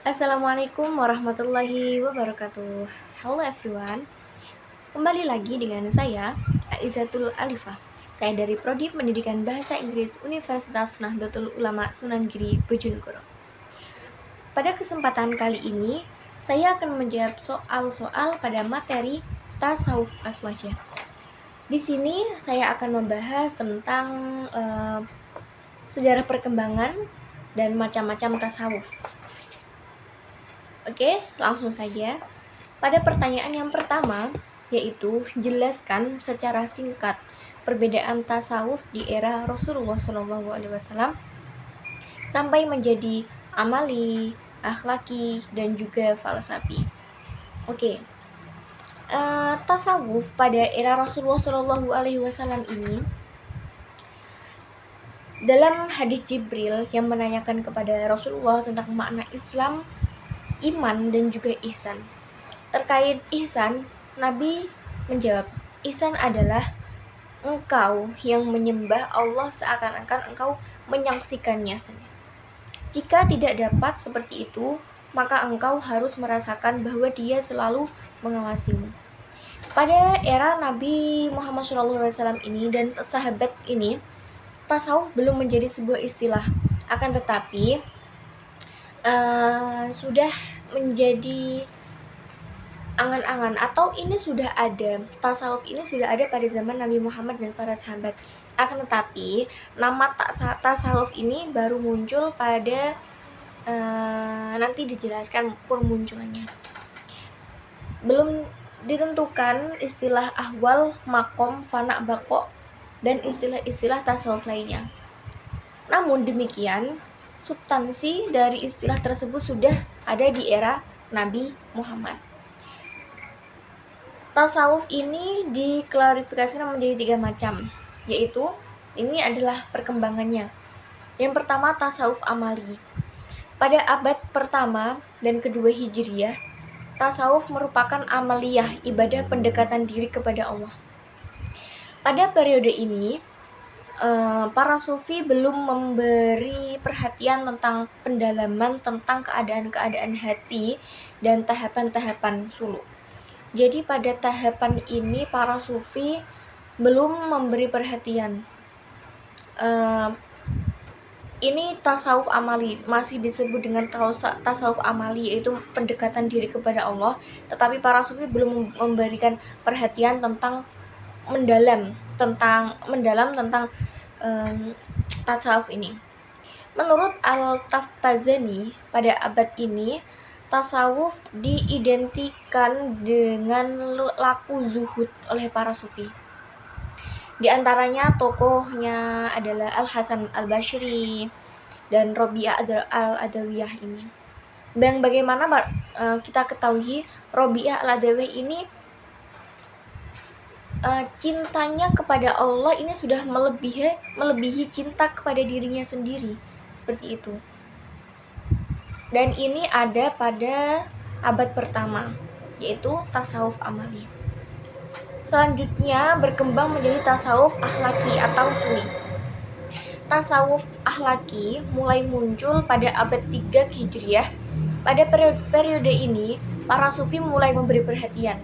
Assalamualaikum warahmatullahi wabarakatuh. Hello everyone. Kembali lagi dengan saya, Aizatul Alifah. Saya dari Prodi Pendidikan Bahasa Inggris Universitas Nahdlatul Ulama Sunan Giri, Bojonegoro. Pada kesempatan kali ini, saya akan menjawab soal-soal pada materi tasawuf aswaja. Di sini saya akan membahas tentang sejarah perkembangan dan macam-macam tasawuf. Oke, langsung saja. Pada pertanyaan yang pertama, yaitu jelaskan secara singkat perbedaan tasawuf di era Rasulullah SAW sampai menjadi amali, akhlaki, dan juga falsafi. Oke, tasawuf pada era Rasulullah SAW ini dalam hadis Jibril yang menanyakan kepada Rasulullah tentang makna Islam, iman, dan juga ihsan. Terkait ihsan, Nabi menjawab, ihsan adalah engkau yang menyembah Allah seakan-akan engkau menyaksikannya sendiri. Jika tidak dapat seperti itu, maka engkau harus merasakan bahwa dia selalu mengawasimu. Pada era Nabi Muhammad SAW ini dan sahabat ini, tasawuf belum menjadi sebuah istilah. Akan tetapi, sudah menjadi angan-angan atau ini sudah ada, tasawuf ini sudah ada pada zaman Nabi Muhammad dan para sahabat. Akan tetapi nama tasawuf ini baru muncul pada nanti dijelaskan permunculannya. Belum ditentukan istilah ahwal, makom, fana, bako, dan istilah-istilah tasawuf lainnya. Namun demikian, substansi dari istilah tersebut sudah ada di era Nabi Muhammad. Tasawuf ini diklarifikasikan menjadi 3 macam, yaitu ini adalah perkembangannya. Yang pertama, tasawuf amali. Pada abad pertama dan kedua Hijriyah, tasawuf merupakan amaliyah, ibadah pendekatan diri kepada Allah. Pada periode ini, para sufi belum memberi perhatian tentang pendalaman tentang keadaan-keadaan hati dan tahapan-tahapan suluk. Jadi pada tahapan ini para sufi belum memberi perhatian. Ini tasawuf amali, masih disebut dengan tasawuf amali, yaitu pendekatan diri kepada Allah. Tetapi para sufi belum memberikan perhatian tentang mendalam tentang tasawuf ini. Menurut Al-Taftazani, pada abad ini tasawuf diidentikan dengan laku zuhud oleh para sufi. Di antaranya tokohnya adalah Al-Hasan Al-Bashri dan Robi'ah Al-Adawiyah ini. Dan bagaimana kita ketahui Robi'ah Al-Adawiyah ini cintanya kepada Allah ini sudah melebihi cinta kepada dirinya sendiri, seperti itu. Dan ini ada pada abad pertama, yaitu tasawuf amali. Selanjutnya berkembang menjadi tasawuf akhlaki atau sunni. Tasawuf akhlaki mulai muncul pada abad 3 Hijriah. Pada periode ini, para sufi mulai memberi perhatian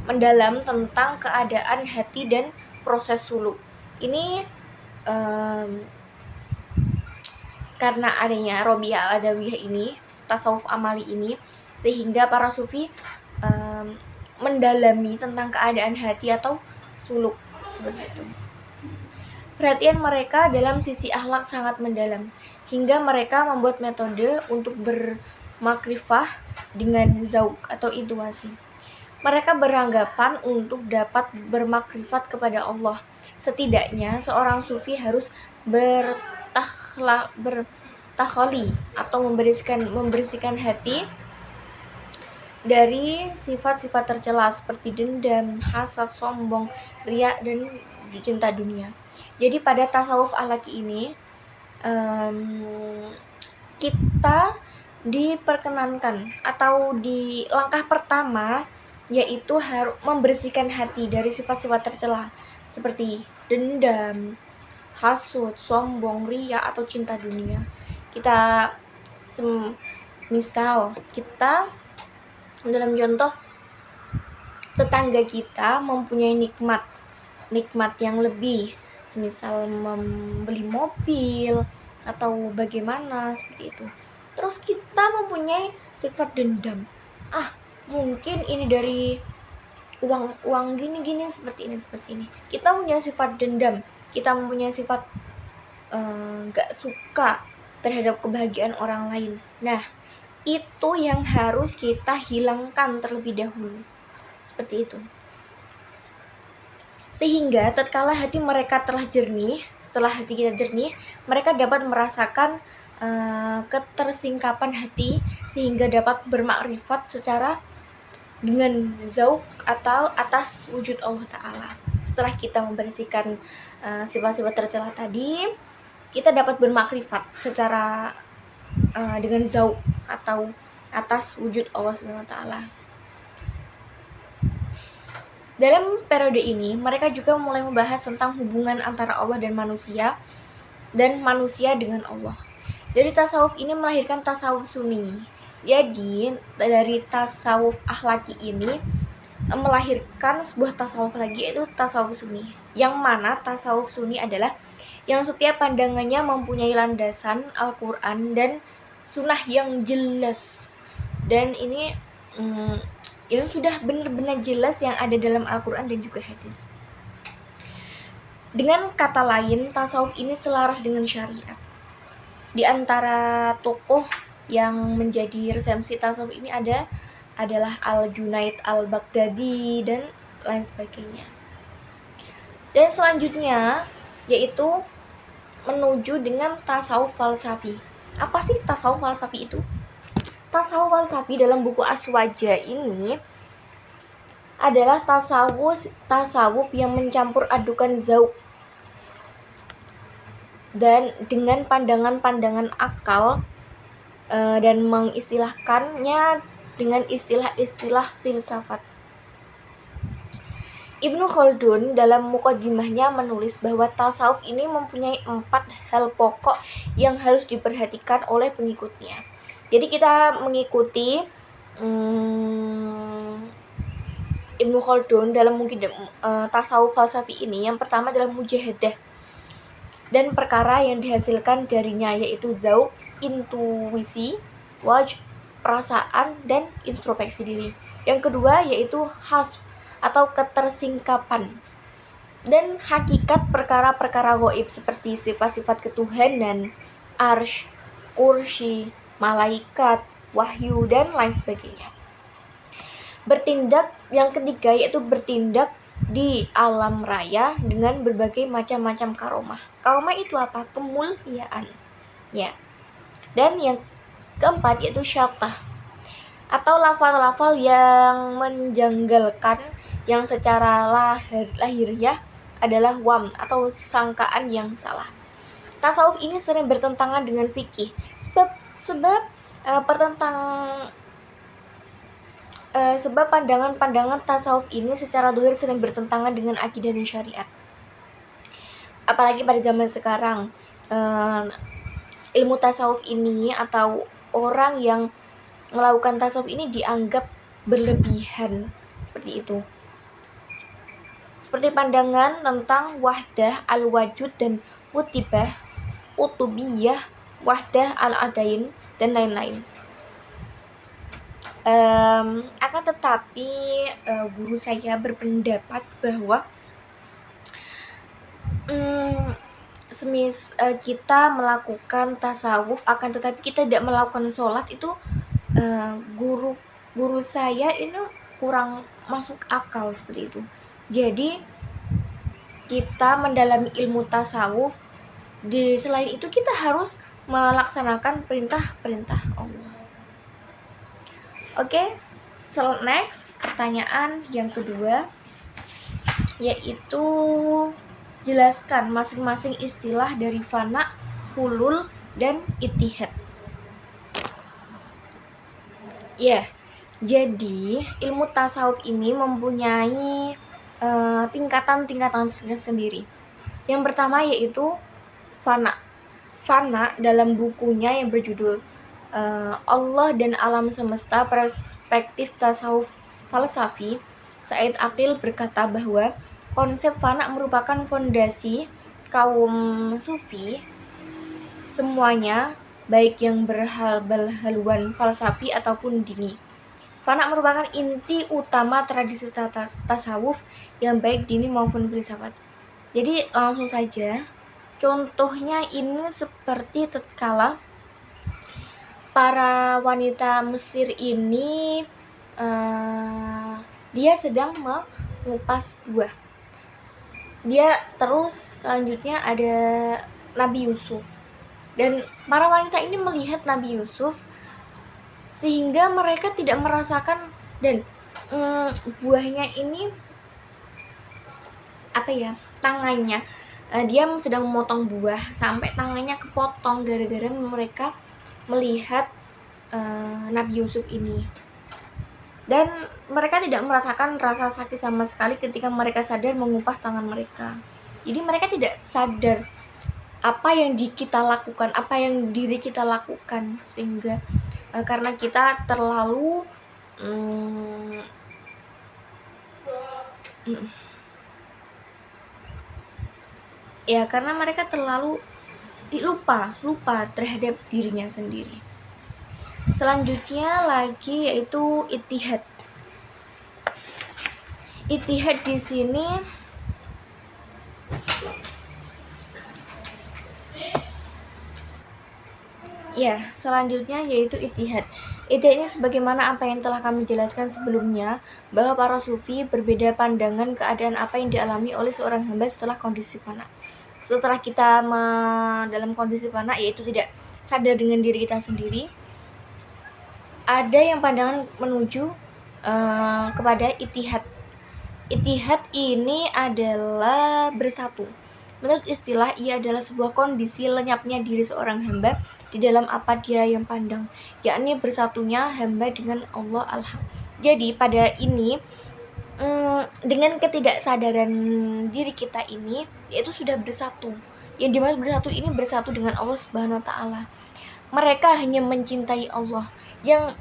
mendalam tentang keadaan hati dan proses suluk. Ini karena adanya Robi'ah Al-Adawiyah ini, tasawuf amali ini, sehingga para sufi mendalami tentang keadaan hati atau suluk, seperti itu. Perhatian mereka dalam sisi akhlak sangat mendalam, hingga mereka membuat metode untuk bermakrifah dengan zauq atau intuasi. Mereka beranggapan untuk dapat bermakrifat kepada Allah, setidaknya seorang sufi harus bertakholi atau membersihkan hati dari sifat-sifat tercela seperti dendam, hasad, sombong, riya, dan cinta dunia. Jadi pada tasawuf akhlaki ini kita diperkenankan atau di langkah pertama yaitu harus membersihkan hati dari sifat-sifat tercela seperti dendam, hasud, sombong, riya, atau cinta dunia. Kita Misal kita dalam contoh tetangga kita mempunyai nikmat yang lebih, semisal membeli mobil atau bagaimana seperti itu. Terus kita mempunyai sifat dendam. Mungkin ini dari uang gini seperti ini. Kita punya sifat dendam, kita mempunyai sifat gak suka terhadap kebahagiaan orang lain. Nah, itu yang harus kita hilangkan terlebih dahulu. Seperti itu. Sehingga tatkala hati mereka telah jernih, setelah hati kita jernih, mereka dapat merasakan ketersingkapan hati sehingga dapat bermakrifat secara dengan zauq atau atas wujud Allah Ta'ala. Setelah kita membersihkan sifat-sifat tercela tadi, kita dapat bermakrifat secara dengan zauq atau atas wujud Allah Subhanahu wa Ta'ala. Dalam periode ini, mereka juga mulai membahas tentang hubungan antara Allah dan manusia dengan Allah. Dari tasawuf ini melahirkan tasawuf sunni. Jadi, dari tasawuf akhlaki ini melahirkan sebuah tasawuf lagi, yaitu tasawuf sunni. Yang mana tasawuf sunni adalah yang setiap pandangannya mempunyai landasan Al-Quran dan sunnah yang jelas. Dan ini yang sudah benar-benar jelas yang ada dalam Al-Quran dan juga hadis. Dengan kata lain, tasawuf ini selaras dengan syariat. Di antara tokoh yang menjadi resensi tasawuf ini adalah Al-Junaid Al-Baghdadi dan lain sebagainya. Dan selanjutnya yaitu menuju dengan tasawuf falsafi. Apa sih tasawuf falsafi itu? Tasawuf falsafi dalam buku Aswaja ini adalah tasawuf yang mencampur adukan zauq dan dengan pandangan-pandangan akal dan mengistilahkannya dengan istilah-istilah filsafat. Ibnu Khaldun dalam muqaddimahnya menulis bahwa tasawuf ini mempunyai 4 hal pokok yang harus diperhatikan oleh pengikutnya. Jadi kita mengikuti Ibnu Khaldun dalam tasawuf falsafi ini. Yang pertama adalah mujahadah dan perkara yang dihasilkan darinya, yaitu zauq, intuisi, wajh, perasaan, dan introspeksi diri. Yang kedua yaitu hasf atau ketersingkapan dan hakikat perkara-perkara gaib seperti sifat-sifat ketuhanan, arsy, kursy, malaikat, wahyu, dan lain sebagainya. Yang ketiga yaitu bertindak di alam raya dengan berbagai macam-macam karomah. Karomah itu apa? Kemuliaan. Ya. Dan yang keempat yaitu syatah atau lafal-lafal yang menjanggalkan yang secara lahiriah adalah wam atau sangkaan yang salah. Tasawuf ini sering bertentangan dengan fikih sebab pandangan-pandangan tasawuf ini secara zahir sering bertentangan dengan akidah dan syariat. Apalagi pada zaman sekarang, ilmu tasawuf ini atau orang yang melakukan tasawuf ini dianggap berlebihan seperti itu. Seperti pandangan tentang wahdah al-wujud dan utubiyah, wahdah al-adain, dan lain-lain. Akan tetapi guru saya berpendapat bahwa kita melakukan tasawuf akan tetapi kita tidak melakukan sholat, itu guru saya ini kurang masuk akal seperti itu. Jadi kita mendalami ilmu tasawuf, selain itu kita harus melaksanakan perintah-perintah Allah. Oke, so next pertanyaan yang kedua yaitu jelaskan masing-masing istilah dari fana, hulul, dan ittihad. Ya, jadi ilmu tasawuf ini mempunyai tingkatan-tingkatan sendiri. Yang pertama yaitu fana. Fana dalam bukunya yang berjudul Allah dan alam semesta, perspektif tasawuf falsafi, Said Aqil berkata bahwa konsep fana merupakan fondasi kaum sufi semuanya, baik yang berhaluan falsafi ataupun dini. Fana merupakan inti utama tradisi tasawuf yang baik dini maupun filsafat. Jadi langsung saja, contohnya ini seperti tatkala para wanita Mesir ini dia sedang mengupas buah. Dia terus selanjutnya ada Nabi Yusuf. Dan para wanita ini melihat Nabi Yusuf sehingga mereka tidak merasakan, dan buahnya ini tangannya, dia sedang memotong buah sampai tangannya kepotong gara-gara mereka melihat Nabi Yusuf ini. Dan mereka tidak merasakan rasa sakit sama sekali ketika mereka sadar mengupas tangan mereka. Jadi mereka tidak sadar apa yang kita lakukan, apa yang diri kita lakukan, sehingga karena kita terlalu karena mereka terlalu lupa terhadap dirinya sendiri. Selanjutnya lagi yaitu ittihad. Ittihad di sini selanjutnya yaitu ittihad. Ittihad ini sebagaimana apa yang telah kami jelaskan sebelumnya, bahwa para sufi berbeda pandangan keadaan apa yang dialami oleh seorang hamba setelah kondisi fana. Setelah kita dalam kondisi fana, yaitu tidak sadar dengan diri kita sendiri, ada yang pandangan menuju kepada ittihad. Ittihad ini adalah bersatu. Menurut istilah, ia adalah sebuah kondisi lenyapnya diri seorang hamba di dalam apa dia yang pandang, yakni bersatunya hamba dengan Allah Al-Haq. Jadi pada ini, dengan ketidaksadaran diri kita ini, yaitu sudah bersatu. Yang dimaksud bersatu ini bersatu dengan Allah Subhanahu wa Ta'ala. Mereka hanya mencintai Allah, yang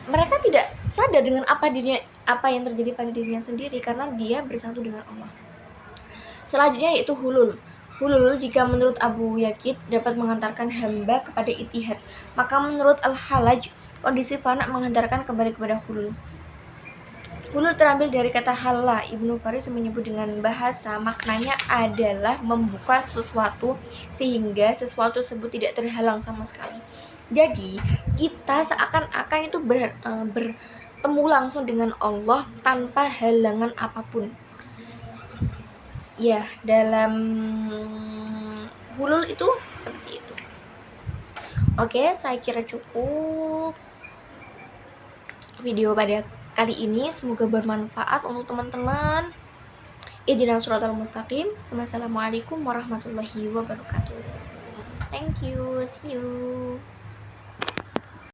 mereka tidak sadar dengan apa yang terjadi pada dirinya sendiri, karena dia bersatu dengan Allah. Selanjutnya yaitu hulul. Hulul jika menurut Abu Yakid dapat mengantarkan hamba kepada ittihad, maka menurut Al-Halaj kondisi fana menghantarkan kembali kepada hulul. Hulul terambil dari kata halla. Ibnu Faris menyebut dengan bahasa maknanya adalah membuka sesuatu sehingga sesuatu tersebut tidak terhalang sama sekali. Jadi kita seakan-akan itu bertemu langsung dengan Allah tanpa halangan apapun. Ya, dalam hulul itu seperti itu. Oke, saya kira cukup video pada kali ini. Semoga bermanfaat untuk teman-teman. Ihdinas shiratal mustaqim. Wassalamualaikum warahmatullahi wabarakatuh. Thank you. See you.